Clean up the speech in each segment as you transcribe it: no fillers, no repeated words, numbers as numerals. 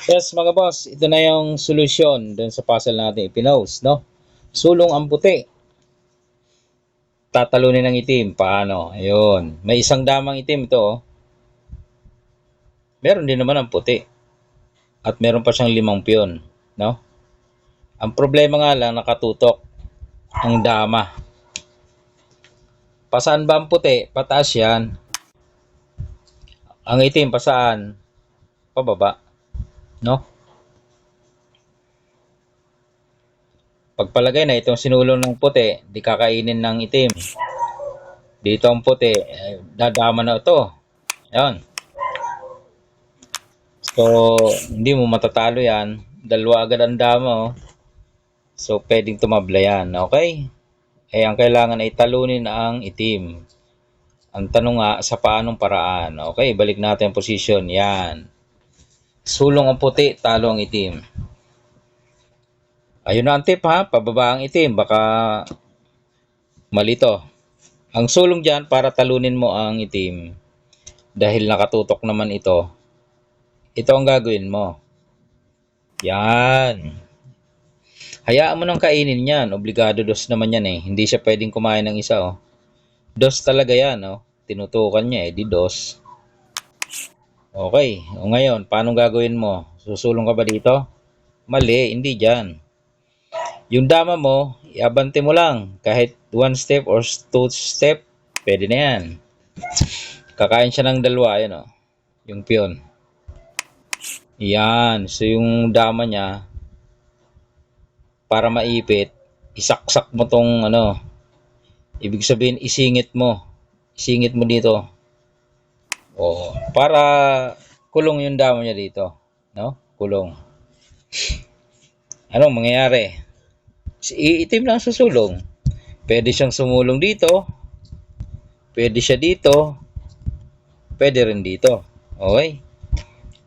Yes, mga boss, ito na yung solusyon dun sa puzzle natin ipinost, no? Sulong ang puti, tatalunin ng itim. Paano? Ayun. May isang damang itim ito, oh. Meron din naman ang puti. At meron pa siyang 5 piyon, no? Ang problema nga lang, nakatutok ang dama. Pasaan ba ang puti? Pataas yan. Ang itim, pasaan? Pababa, no? Pagpalagay na itong sinulong ng puti, di kakainin ng itim. Dito ang puti, dadama na ito. Ayan. So, hindi mo matatalo yan. Dalawa agad ang dama, oh. So, pwedeng tumabla yan. Okay? Eh, ang kailangan ay talunin ang itim. Ang tanong nga, sa paanong paraan? Okay, balik natin ang position. Yan. Sulong ang puti, talo ang itim. Ayun na ang tip, ha? Pababa ang itim. Baka malito. Ang sulong dyan, para talunin mo ang itim. Dahil nakatutok naman ito. Ito ang gagawin mo. Yan. Hayaan mo nang kainin yan. Obligado dos naman yan eh. Hindi siya pwedeng kumain ng isa, oh. Dos talaga yan, oh. Tinutukan niya eh. Di dos. Okay. O ngayon, paano gagawin mo? Susulong ka ba dito? Mali. Hindi dyan. Yung dama mo, iabante mo lang. Kahit 1 step or 2 step, pwede na yan. Kakain siya ng dalawa. Yan, oh. Yung piyon. Yan. So, yung dama niya, para maipit, isaksak mo tong ano, ibig sabihin isingit mo. Isingit mo dito. O, para kulong yung damo niya dito. No? Kulong. Anong mangyayari? Iitim lang susulong. Pwede siyang sumulong dito. Pwede siya dito. Pwede rin dito. Okay?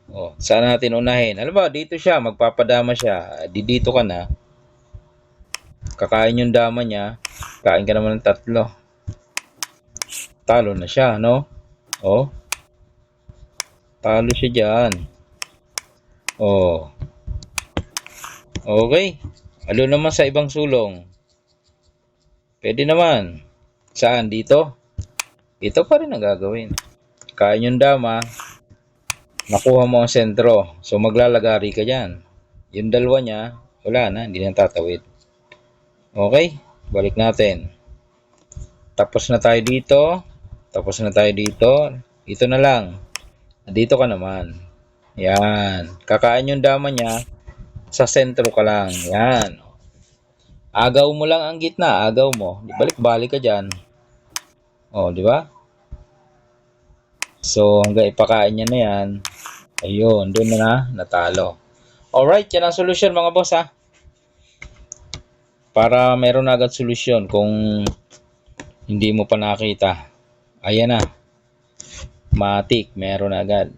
O, saan natin unahin? Alam ba, dito siya, magpapadama siya. Dito ka na. Kakain yung dama niya. Kain ka naman ng 3. Talo na siya, no? O. Talo siya dyan. O. Okay. Alo naman sa ibang sulong. Pwede naman. Saan? Dito? Ito pa rin ang gagawin. Kain yung dama. Nakuha mo ang sentro. So maglalagari ka dyan. Yung dalawa niya, wala na. Hindi na tatawid. Okay. Balik natin. Tapos na tayo dito. Tapos na tayo dito. Ito na lang. Dito ka naman. Yan. Kakain yung dama niya. Sa sentro ka lang. Yan. Agaw mo lang ang gitna. Agaw mo. Balik-balik ka dyan. O, di ba? So, hanggang ipakain niya na yan. Ayun. Doon na natalo. Alright. Yan ang solusyon mga boss, ha. Para meron na agad solusyon kung hindi mo pa nakita. Ayan na. Matik. Meron na agad.